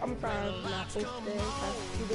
I'm sorry, I'm not supposed to say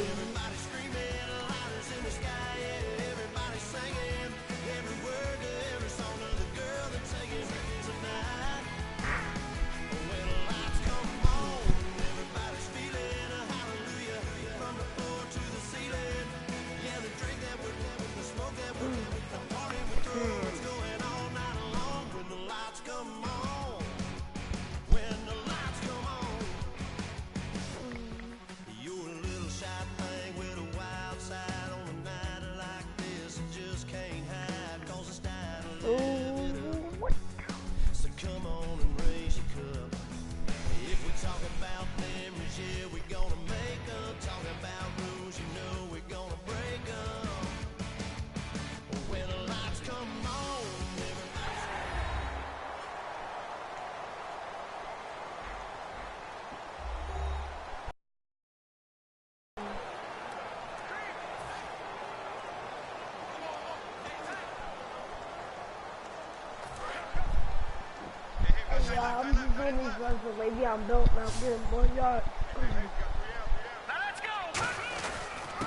yeah, I'm just doing these runs the way I'm built and I'm getting 1 yard.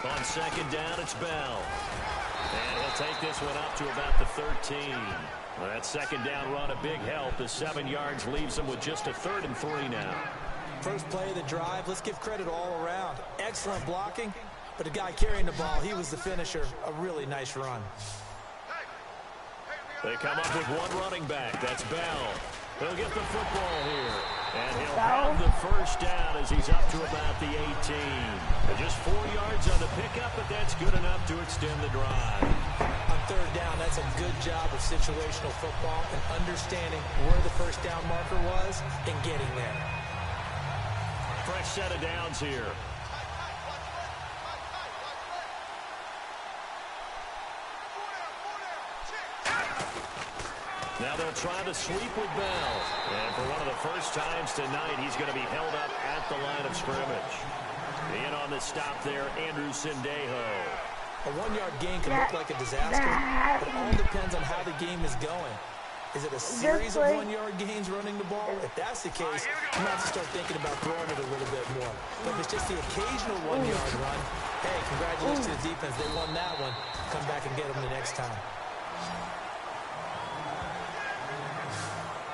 On second down, it's Bell. And he'll take this one up to about the 13. Well, that second down run a big help. The 7 yards leaves him with just a 3rd and 3 now. First play of the drive, let's give credit all around. Excellent blocking, but the guy carrying the ball, he was the finisher. A really nice run. They come up with one running back. That's Bell. He'll get the football here. And he'll have the first down as he's up to about the 18. Just 4 yards on the pickup, but that's good enough to extend the drive. On third down, that's a good job of situational football and understanding where the first down marker was and getting there. Fresh set of downs here. Now they'll try to sweep with Bell. And for one of the first times tonight, he's going to be held up at the line of scrimmage. In on the stop there, Andrew Sendejo. A 1 yard gain can look like a disaster, but it all depends on how the game is going. Is it a series of 1 yard gains running the ball? If that's the case, you might have to start thinking about throwing it a little bit more. But if it's just the occasional 1 yard run, hey, congratulations to the defense. They won that one. Come back and get them the next time.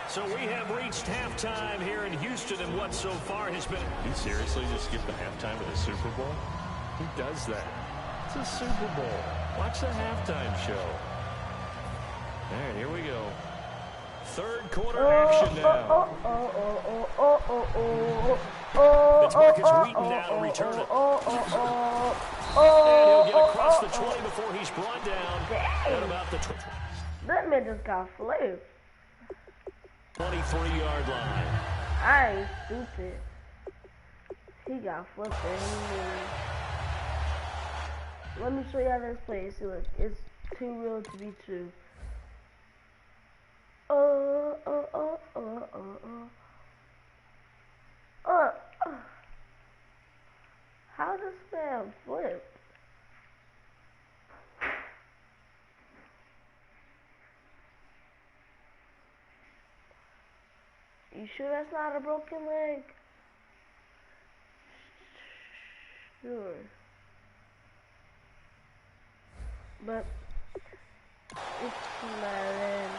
So we have reached halftime here in Houston, and what so far has been... You seriously just skip the halftime of the Super Bowl? Who does that? It's a Super Bowl. Watch the halftime show. All right, here we go. Third quarter action now. It's Marcus Wheaton now to return it. And he'll get across the 20 before he's brought down at about the 20. That man just got flipped. 23-yard line. I ain't stupid. He got flipped. Let me show you how this plays. Look, it's too real to be true. How does man flip? You sure that's not a broken leg? Sure. But it's not in.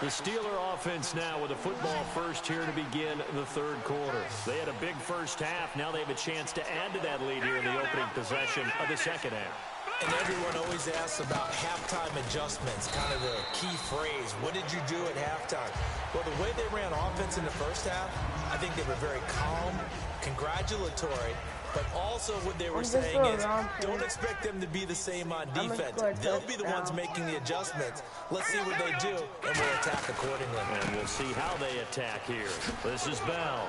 The Steeler offense now with a football first here to begin the third quarter. They had a big first half. Now they have a chance to add to that lead here in the opening possession of the second half. And everyone always asks about halftime adjustments, kind of the key phrase. What did you do at halftime? Well, the way they ran offense in the first half, I think they were very calm, congratulatory, but also what they were saying is don't expect them to be the same on defense. They'll be the ones making the adjustments. Let's see what they do, and we'll attack accordingly. And we'll see how they attack here. This is Bell.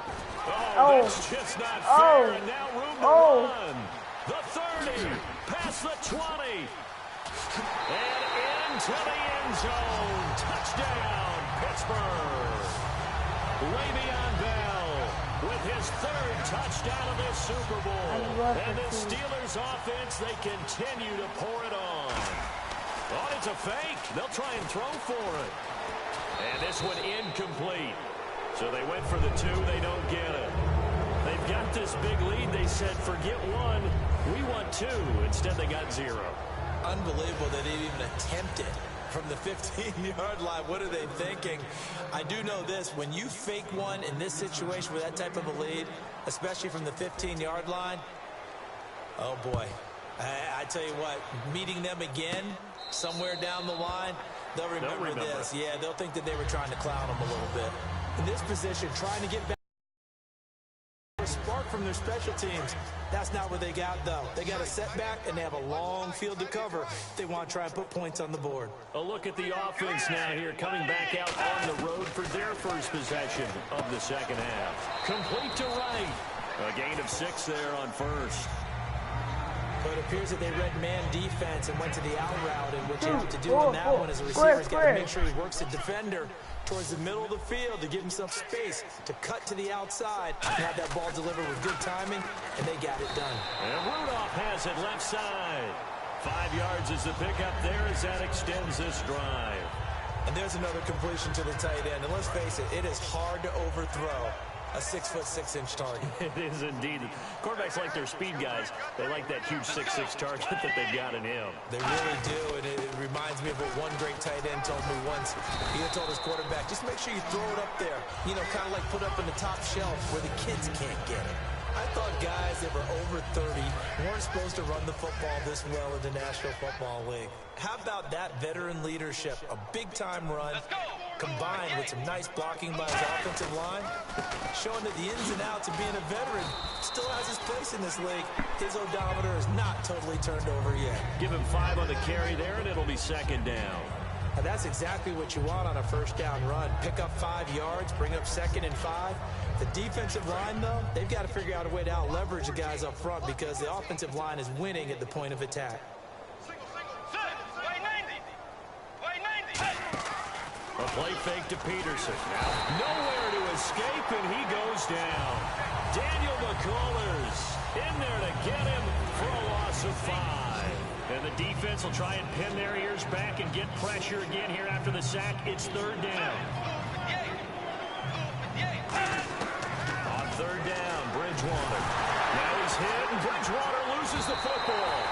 Oh, that's just not fair, and now room to run. The 30, past the 20, and into the end zone. Touchdown, Pittsburgh. Le'Veon Bell with his third touchdown of this Super Bowl. And the Steelers offense, they continue to pour it on. Oh, it's a fake. They'll try and throw for it. And this one incomplete. So they went for the 2. They don't get it. They've got this big lead. They said, forget 1. We want 2. Instead, they got 0. Unbelievable that they even attempted from the 15-yard line. What are they thinking? I do know this. When you fake one in this situation with that type of a lead, especially from the 15-yard line, oh, boy. I tell you what, meeting them again somewhere down the line, they'll remember this. Yeah, they'll think that they were trying to clown them a little bit. In this position, trying to get back a spark from their special teams. That's not what they got, though. They got a setback, and they have a long field to cover if they want to try and put points on the board. A look at the offense now here, coming back out on the road for their first possession of the second half. Complete to Wright. A gain of 6 there on first. But it appears that they read man defense and went to the out route, and what you have to do on that one is a receiver's got to make sure he works the defender towards the middle of the field to give himself space to cut to the outside and have that ball delivered with good timing, and they got it done. And Rudolph has it left side. 5 yards is the pickup there as that extends this drive. And there's another completion to the tight end, and let's face it, it is hard to overthrow a 6'6" target. It is indeed. Quarterbacks like their speed guys. They like that huge 6'6" target that they've got in him. They really do, and it reminds me of what one great tight end told me once. He told his quarterback, just make sure you throw it up there. You know, kind of like put up in the top shelf where the kids can't get it. I thought guys that were over 30 weren't supposed to run the football this well in the National Football League. How about that veteran leadership? A big-time run combined with some nice blocking by his offensive line, showing that the ins and outs of being a veteran still has his place in this league. His odometer is not totally turned over yet. Give him 5 on the carry there, and it'll be second down. Now that's exactly what you want on a first down run. Pick up 5 yards, bring up 2nd and 5. The defensive line, though, they've got to figure out a way to out-leverage the guys up front because the offensive line is winning at the point of attack. A play fake to Peterson. Now nowhere to escape, and he goes down. Daniel McCullers in there to get him for a loss of 5. And the defense will try and pin their ears back and get pressure again here after the sack. It's 3rd down. On 3rd down, Bridgewater. Now he's hit, and Bridgewater loses the football.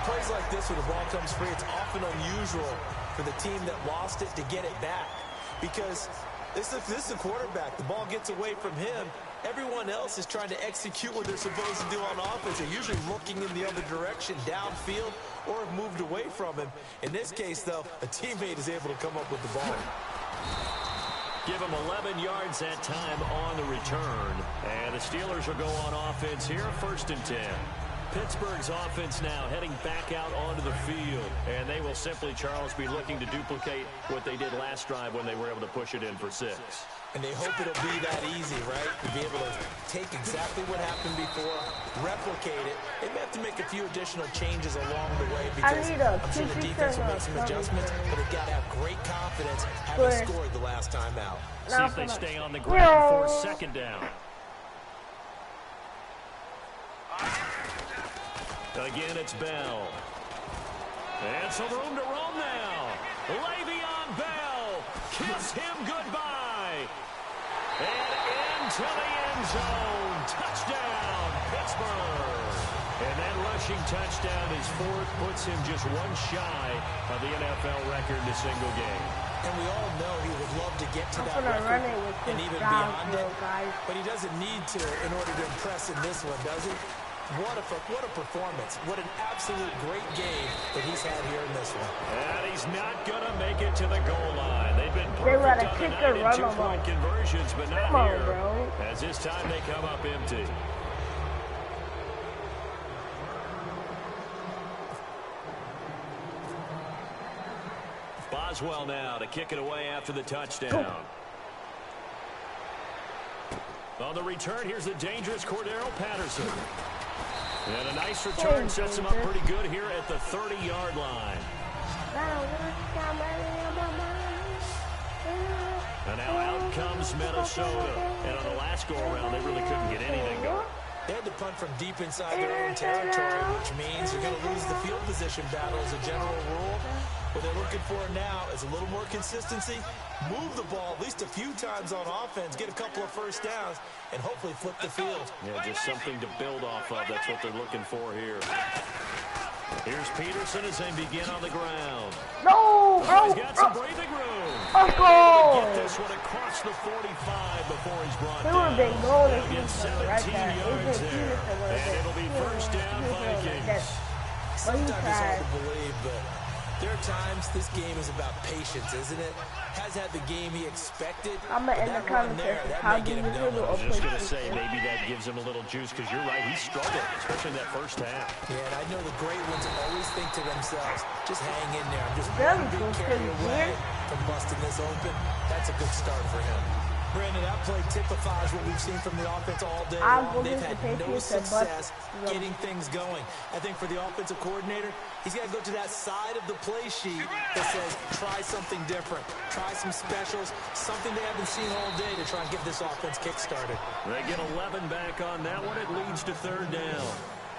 Plays like this where the ball comes free, it's often unusual for the team that lost it to get it back because this is a quarterback. The ball gets away from him. Everyone else is trying to execute what they're supposed to do on offense. They're usually looking in the other direction, downfield, or have moved away from him. In this case, though, a teammate is able to come up with the ball. Give him 11 yards that time on the return. And the Steelers will go on offense here, 1st and 10. Pittsburgh's offense now heading back out onto the field. And they will simply, Charles, be looking to duplicate what they did last drive when they were able to push it in for 6. And they hope it'll be that easy, right? To be able to take exactly what happened before, replicate it. They may have to make a few additional changes along the way because I'm sure the defense will make some adjustments, but they've got to have great confidence having scored the last time out. See if they stay on the ground for 2nd down. Again, it's Bell. And some room to roam now. Le'Veon Bell. Kiss him goodbye. And into the end zone. Touchdown, Pittsburgh. And that rushing touchdown is 4th, puts him just 1 shy of the NFL record in a single game. And we all know he would love to get to that record and even beyond it. But he doesn't need to in order to impress in this one, does he? What a performance. What an absolute great game that he's had here in this one. And he's not going to make it to the goal line. They've been perfect on the night in 2-point conversions, but not here. As this time they come up empty. Boswell now to kick it away after the touchdown. On the return, here's the dangerous Cordero Patterson. And a nice return sets him up pretty good here at the 30-yard line. And now out comes Minnesota. And on the last go-around, they really couldn't get anything going. They had to punt from deep inside their own territory, which means you're going to lose the field position battle as a general rule. What they're looking for now is a little more consistency, move the ball at least a few times on offense, get a couple of first downs, and hopefully flip the field. Yeah, just something to build off of. That's what they're looking for here. Here's Peterson as they begin on the ground. No, bro. He's got some breathing room. Let's go. Get this one across the 45 before he's brought They down. would have been going They'll if get he 17 right there. yards there. And it'll be first down Vikings. Sometimes it's hard to believe, but there are times this game is about patience, isn't it? Has had the game he expected. I'm going to end the conversation. How do you feel? I was just going to say, maybe that gives him a little juice, because you're right, he struggled, especially in that first half. Yeah, and I know the great ones always think to themselves, just hang in there. I'm just Very one big cool. carry away from busting this open. That's a good start for him. Brandon, that play typifies what we've seen from the offense all day long. They've had no success getting things going. I think for the offensive coordinator, he's got to go to that side of the play sheet that says, try something different. Try some specials, something they haven't seen all day to try and get this offense kick-started. They get 11 back on that one. It leads to third down.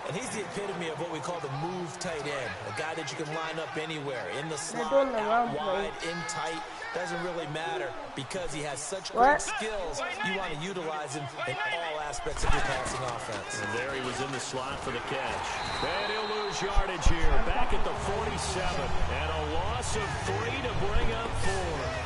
And he's the epitome of what we call the move tight end, a guy that you can line up anywhere, in the slot, out wide, in tight, doesn't really matter because he has such great skills. You want to utilize him in all aspects of your passing offense. And there he was in the slot for the catch. And he'll lose yardage here, back at the 47, and a loss of 3 to bring up 4.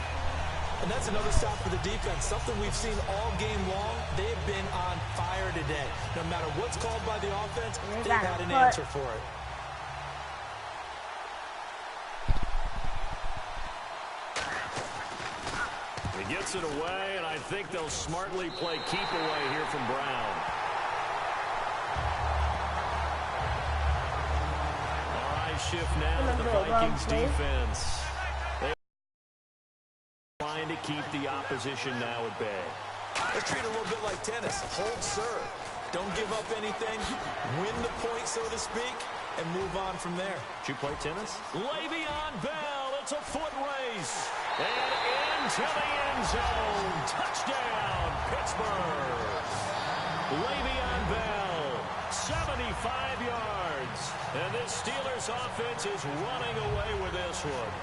And that's another stop for the defense, something we've seen all game long. They've been on fire today. No matter what's called by the offense, they've had an answer for it. He gets it away, and I think they'll smartly play keep away here from Brown. All right, shift now to the Vikings defense. Trying to keep the opposition now at bay. Let's treat it a little bit like tennis. Hold serve. Don't give up anything. Win the point, so to speak, and move on from there. Did you play tennis? Le'Veon Bell. It's a foot race. And into the end zone. Touchdown, Pittsburgh. Le'Veon Bell, 75 yards. And this Steelers offense is running away with this one.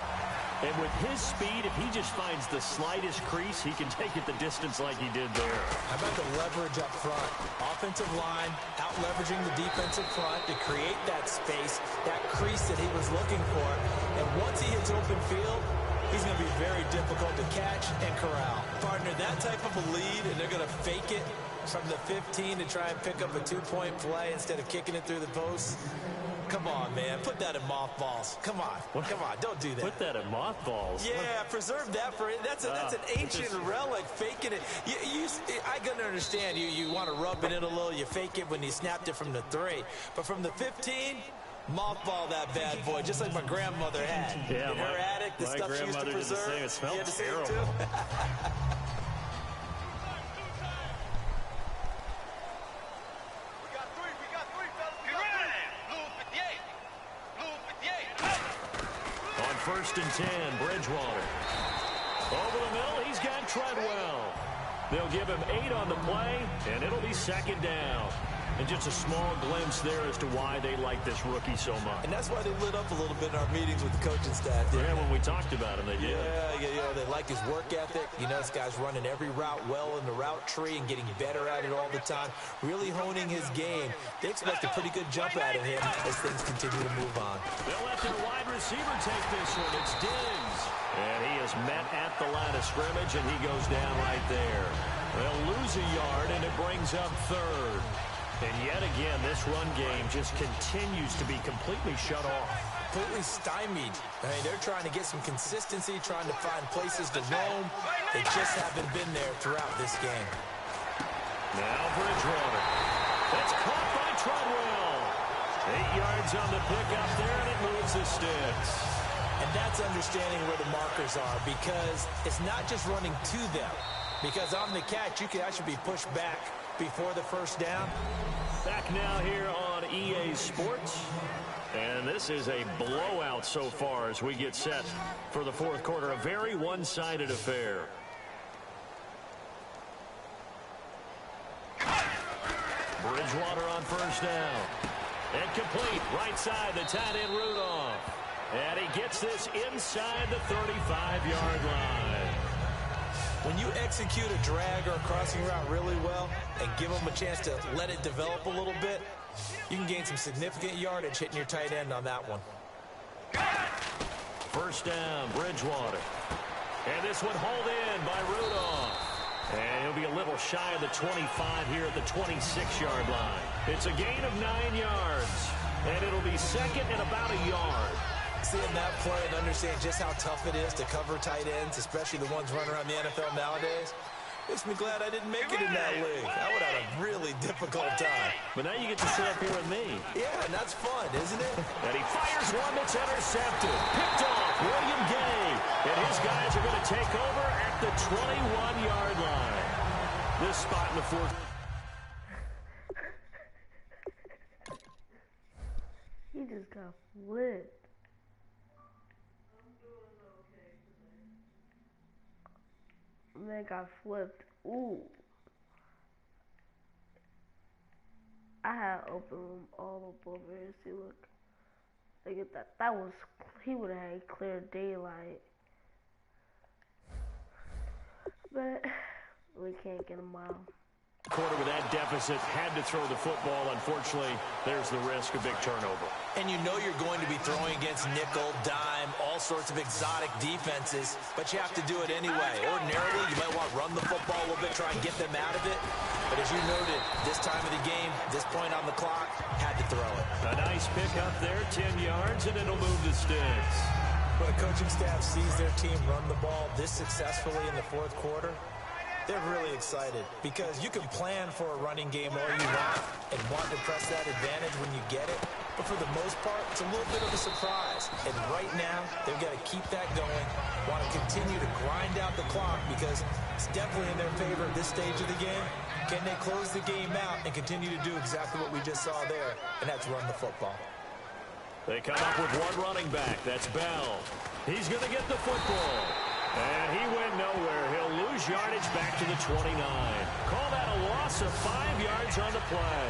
And with his speed, if he just finds the slightest crease, he can take it the distance like he did there. How about the leverage up front? Offensive line out-leveraging the defensive front to create that space, that crease that he was looking for. And once he hits open field, he's going to be very difficult to catch and corral. Partner, that type of a lead, and they're going to fake it from the 15 to try and pick up a two-point play instead of kicking it through the post. Come on, man. Put that in mothballs. Come on. Come on. Don't do that. Put that in mothballs? Yeah, preserve that for it. That's an ancient relic, faking it. I can understand you want to rub it in a little. You fake it when you snapped it from the 3. But from the 15, mothball that bad boy, just like my grandmother had. Yeah, in her attic, the stuff she used to preserve. It smelled terrible. First and 10, Bridgewater. Over the middle, he's got Treadwell. They'll give him 8 on the play, and it'll be second down. And just a small glimpse there as to why they like this rookie so much. And that's why they lit up a little bit in our meetings with the coaching staff. Yeah, when we talked about him, they did. Yeah, they like his work ethic. You know, this guy's running every route well in the route tree and getting better at it all the time, really honing his game. They expect a pretty good jump out of him as things continue to move on. They'll let their wide receiver take this one. It's Diggs. And he is met at the line of scrimmage, and he goes down right there. They'll lose a yard, and it brings up third. And yet again, this run game just continues to be completely shut off. Completely stymied. I mean, they're trying to get some consistency, trying to find places to roam. They just haven't been there throughout this game. Now Bridgewater. That's caught by Treadwell. 8 yards on the pickup there, and it moves the sticks. And that's understanding where the markers are, because it's not just running to them. Because on the catch, you can actually be pushed back before the first down. Back now here on EA Sports. And this is a blowout so far as we get set for the fourth quarter. A very one-sided affair. Bridgewater on first down. And complete. Right side, the tight end Rudolph. And he gets this inside the 35-yard line. When you execute a drag or a crossing route really well and give them a chance to let it develop a little bit, you can gain some significant yardage hitting your tight end on that one. First down, Bridgewater. And this one hauled in by Rudolph. And he'll be a little shy of the 25 here at the 26-yard line. It's a gain of 9 yards. And it'll be second and about a yard. Seeing that play and understand just how tough it is to cover tight ends, especially the ones running around the NFL nowadays, makes me glad I didn't make it in that league. I would have a really difficult time. But now you get to sit up here with me. Yeah, and that's fun, isn't it? And he fires one that's intercepted. Picked off William Gay. And his guys are going to take over at the 21-yard line. This spot in the fourth. He just got flipped. Man got flipped. Ooh. I had open room all up over here. See, look. Look at that. That was, he would have had clear daylight. But we can't get him out. Quarter with that deficit had to throw the football. Unfortunately, there's the risk of big turnover. And you know you're going to be throwing against nickel, dime, all sorts of exotic defenses, but you have to do it anyway. Ordinarily, you might want to run the football a little bit, try and get them out of it. But as you noted, this time of the game, this point on the clock, had to throw it. A nice pick up there, 10 yards, and it'll move the sticks. When a coaching staff sees their team run the ball this successfully in the fourth quarter, they're really excited because you can plan for a running game all you want and want to press that advantage when you get it. But for the most part, it's a little bit of a surprise. And right now, they've got to keep that going, want to continue to grind out the clock because it's definitely in their favor at this stage of the game. Can they close the game out and continue to do exactly what we just saw there, and that's run the football. They come up with one running back. That's Bell. He's going to get the football. And he went nowhere. He'll lose yardage back to the 29. Call that a loss of 5 yards on the play.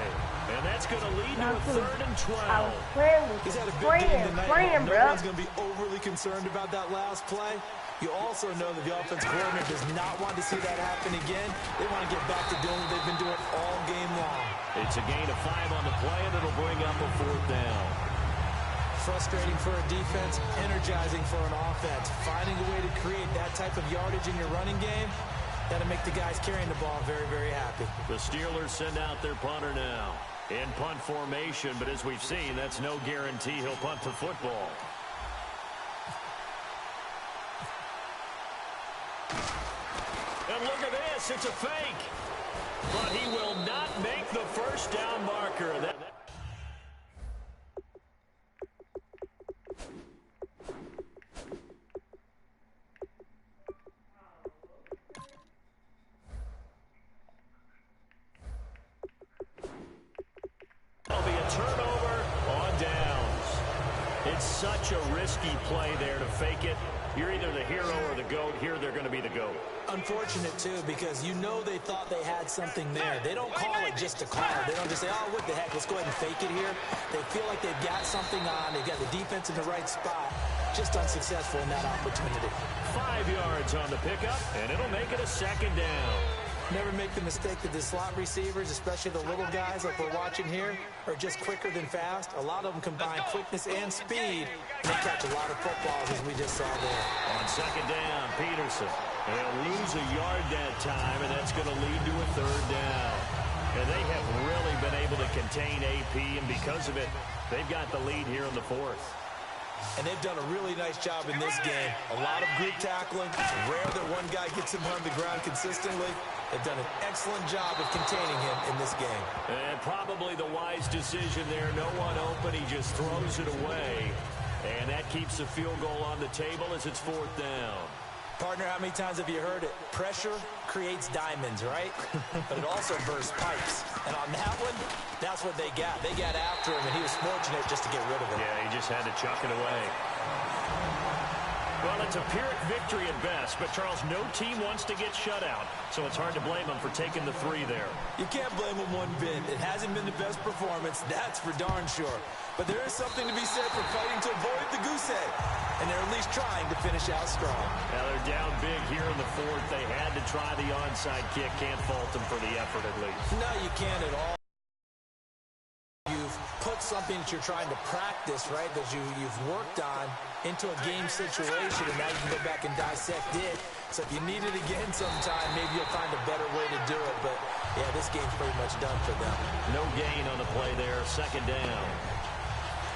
And that's going to lead to a 3rd and 12. He's had a big game tonight. No one's going to be overly concerned about that last play. You also know that the offense coordinator does not want to see that happen again. They want to get back to doing what they've been doing all game long. It's a gain of 5 on the play, and it'll bring up a 4th down. Frustrating for a defense, energizing for an offense. Finding a way to create that type of yardage in your running game, that'll make the guys carrying the ball very, very happy. The Steelers send out their punter now in punt formation, but as we've seen, that's no guarantee he'll punt the football. And look at this, it's a fake. But he will not make the first down marker. There'll be a turnover on downs. It's such a risky play there to fake it. You're either the hero or the GOAT. Here, they're going to be the GOAT. Unfortunate, too, because you know they thought they had something there. They don't call it just to call it. They don't just say, oh, what the heck, let's go ahead and fake it here. They feel like they've got something on. They've got the defense in the right spot. Just unsuccessful in that opportunity. 5 yards on the pickup, and it'll make it a 2nd down. Never make the mistake that the slot receivers, especially the little guys like we're watching here, are just quicker than fast. A lot of them combine quickness and speed, and they catch a lot of footballs, as we just saw there. On 2nd down, Peterson. They'll lose a yard that time, and that's going to lead to a 3rd down. And they have really been able to contain AP, and because of it, they've got the lead here in the 4th. And they've done a really nice job in this game. A lot of group tackling. It's rare that one guy gets him on the ground consistently. They've done an excellent job of containing him in this game. And probably the wise decision there. No one open. He just throws it away. And that keeps the field goal on the table as it's 4th down. Partner, how many times have you heard it? Pressure creates diamonds, right? But it also bursts pipes. And on that one, that's what they got. They got after him, and he was fortunate just to get rid of it. Yeah, he just had to chuck it away. Well, it's a Pyrrhic victory at best, but Charles, no team wants to get shut out, so it's hard to blame them for taking the 3 there. You can't blame them one bit. It hasn't been the best performance, that's for darn sure. But there is something to be said for fighting to avoid the goose egg, and they're at least trying to finish out strong. Now they're down big here in the 4th. They had to try the onside kick. Can't fault them for the effort at least. No, you can't at all. You've put something that you're trying to practice, right, that you've worked on into a game situation, and now you can go back and dissect it. So if you need it again sometime, maybe you'll find a better way to do it. But, yeah, this game's pretty much done for them. No gain on the play there. 2nd down.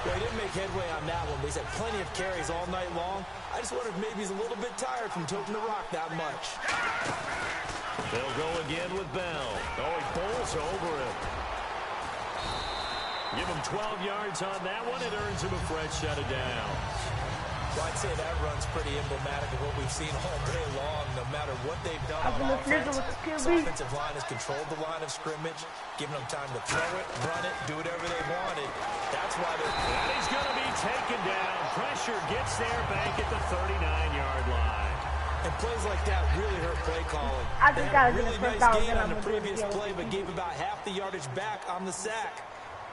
Well, he didn't make headway on that one, but he's had plenty of carries all night long. I just wonder if maybe he's a little bit tired from toting the rock that much. They'll go again with Bell. Oh, he pulls over him. Give him 12 yards on that one. It earns him a fresh set of downs. Well, I'd say that run's pretty emblematic of what we've seen all day long. No matter what they've done on offense, this offensive line has controlled the line of scrimmage, giving them time to throw it, run it, do whatever they wanted. That's why they're... And he's going to be taken down. Pressure gets there back at the 39-yard line. And plays like that really hurt play calling. I just got a really first nice down gain on and the I'm gonna previous do it. play, but gave about half the yardage back on the sack.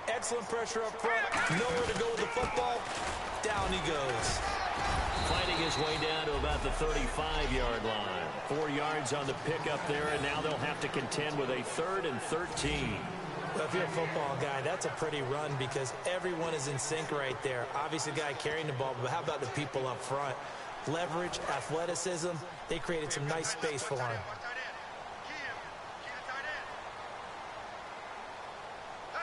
Excellent pressure up front. Nowhere to go with the football. Down he goes. Fighting his way down to about the 35-yard line. 4 yards on the pickup there, and now they'll have to contend with a 3rd and 13. Well, if you're a football guy, that's a pretty run because everyone is in sync right there. Obviously, the guy carrying the ball, but how about the people up front? Leverage, athleticism, they created some nice space for him.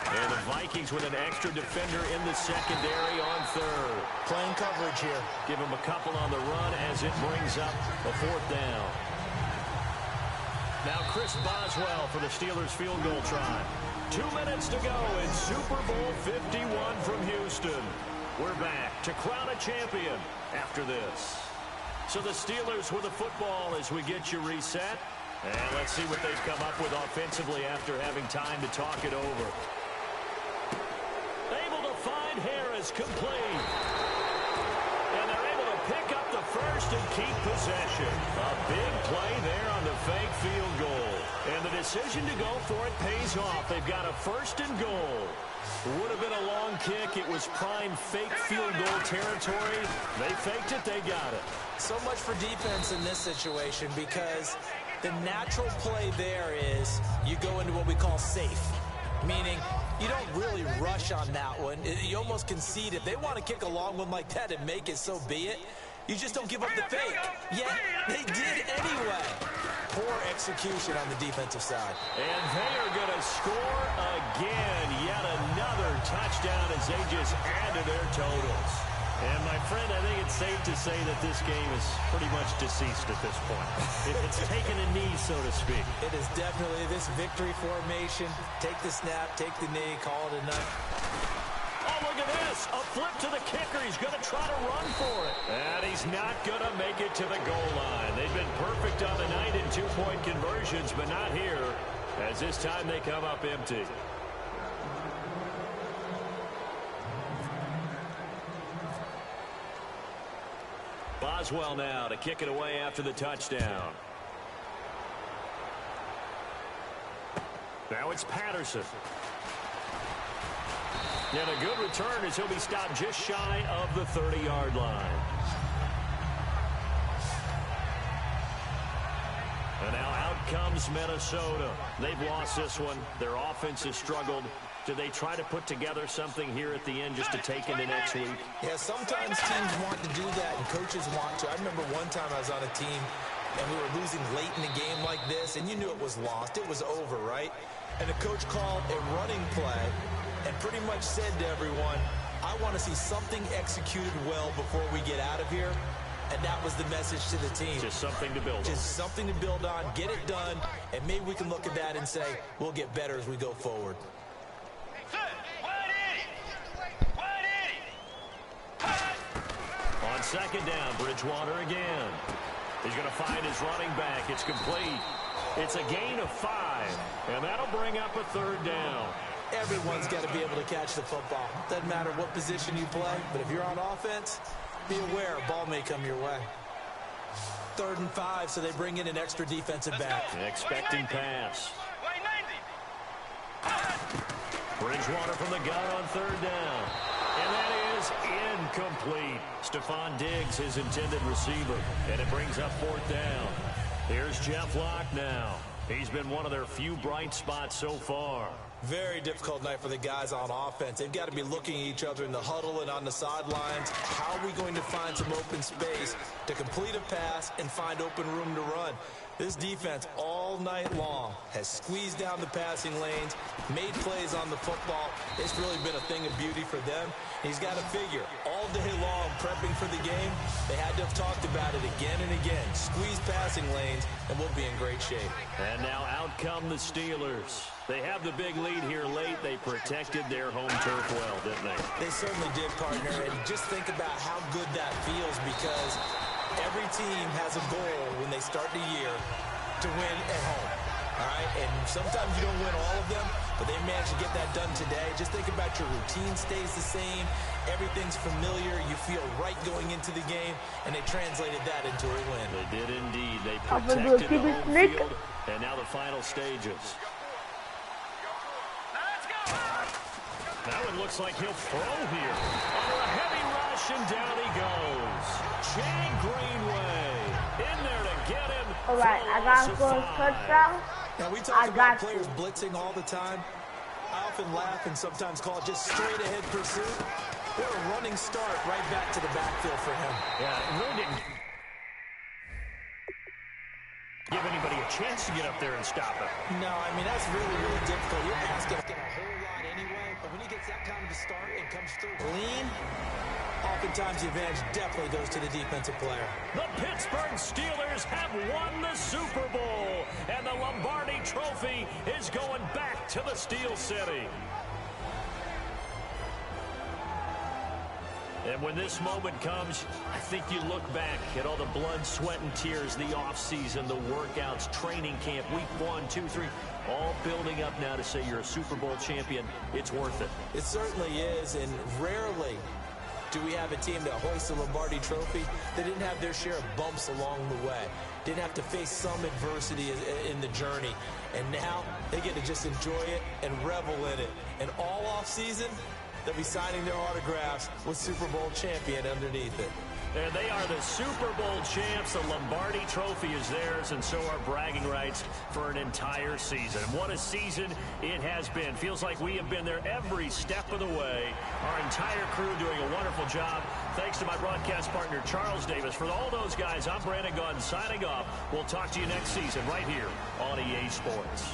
And the Vikings with an extra defender in the secondary on 3rd. Playing coverage here. Give him a couple on the run as it brings up a 4th down. Now Chris Boswell for the Steelers field goal try. 2 minutes to go in Super Bowl 51 from Houston. We're back to crown a champion after this. So the Steelers with the football as we get you reset. And let's see what they've come up with offensively after having time to talk it over. Able to find Harris complete. And they're able to pick up the first and keep possession. A big play there on the fake field goal. And the decision to go for it pays off. They've got a 1st and goal. Would have been a long kick. It was prime fake field goal territory. They faked it. They got it. So much for defense in this situation because the natural play there is you go into what we call safe, meaning you don't really rush on that one. You almost concede. If they want to kick a long one like that and make it, so be it. You just don't give up the fake. Yet they did anyway. Poor execution on the defensive side. And they are going to score again. Yet another touchdown as they just add to their totals. And, my friend, I think it's safe to say that this game is pretty much deceased at this point. It's taken a knee, so to speak. It is definitely this victory formation. Take the snap, take the knee, call it a night. Oh, look at this. A flip to the kicker. He's going to try to run for it. And he's not going to make it to the goal line. They've been perfect on the night in 2-point conversions, but not here, as this time they come up empty. Boswell now to kick it away after the touchdown. Now it's Patterson. And a good return as he'll be stopped just shy of the 30-yard line. And now out comes Minnesota. They've lost this one. Their offense has struggled. Do they try to put together something here at the end just to take into next week? Yeah, sometimes teams want to do that and coaches want to. I remember one time I was on a team and we were losing late in the game like this, and you knew it was lost. It was over, right? And the coach called a running play and pretty much said to everyone, I want to see something executed well before we get out of here. And that was the message to the team. Just something to build on. Just something to build on, get it done, and maybe we can look at that and say, we'll get better as we go forward. On 2nd down, Bridgewater again. He's going to find his running back. It's complete. It's a gain of 5, and that'll bring up a 3rd down. Everyone's got to be able to catch the football. Doesn't matter what position you play, but if you're on offense, be aware a ball may come your way. 3rd and 5, so they bring in an extra defensive back. Expecting pass. Bridgewater from the gun on 3rd down. And that is incomplete. Stephon Diggs, his intended receiver. And it brings up 4th down. Here's Jeff Locke now. He's been one of their few bright spots so far. Very difficult night for the guys on offense. They've got to be looking at each other in the huddle and on the sidelines. How are we going to find some open space to complete a pass and find open room to run? This defense all night long has squeezed down the passing lanes, made plays on the football. It's really been a thing of beauty for them. He's got to figure all day long prepping for the game. They had to have talked about it again and again. Squeeze passing lanes, and we'll be in great shape. And now out come the Steelers. They have the big lead here late. They protected their home turf well, didn't they? They certainly did, partner. And just think about how good that feels, because every team has a goal when they start the year to win at home. All right? And sometimes you don't win all of them, but they managed to get that done today. Just think about your routine stays the same. Everything's familiar. You feel right going into the game, and they translated that into a win. They did indeed. They protected the home field, and now the final stages. Now it looks like he'll throw here. Under a heavy rush, and down he goes. Jay Greenway in there to get him. All right, I got him for a touchdown. Now, we talk about players blitzing all the time. I often laugh and sometimes call it just straight-ahead pursuit. What a running start right back to the backfield for him. Yeah, it really didn't give anybody a chance to get up there and stop him. No, I mean, that's really, really difficult. You're asking a whole lot anyway, but when he gets that kind of a start and comes through lean, oftentimes the advantage definitely goes to the defensive player. The Pittsburgh Steelers have won the Super Bowl, and the Lombardi Trophy is going back to the Steel City. And when this moment comes, I think you look back at all the blood, sweat, and tears, the offseason, the workouts, training camp, week 1, 2, 3, all building up now to say you're a Super Bowl champion. It's worth it. It certainly is, and rarely do we have a team that hoists the Lombardi Trophy that didn't have their share of bumps along the way, didn't have to face some adversity in the journey, and now they get to just enjoy it and revel in it. And all offseason, they'll be signing their autographs with Super Bowl champion underneath it. And they are the Super Bowl champs. The Lombardi Trophy is theirs, and so are bragging rights for an entire season. What a season it has been. Feels like we have been there every step of the way. Our entire crew doing a wonderful job. Thanks to my broadcast partner, Charles Davis. For all those guys, I'm Brandon Gaudin signing off. We'll talk to you next season right here on EA Sports.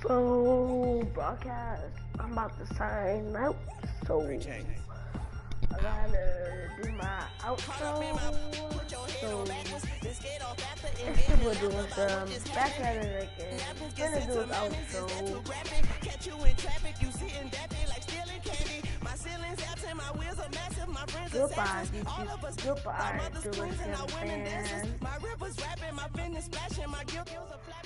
So, broadcast, I'm about to sign out, so I gotta do my outro. So, it's people doing some back at it again. Gonna do an outro. Goodbye, YouTube. Goodbye, Dula fans.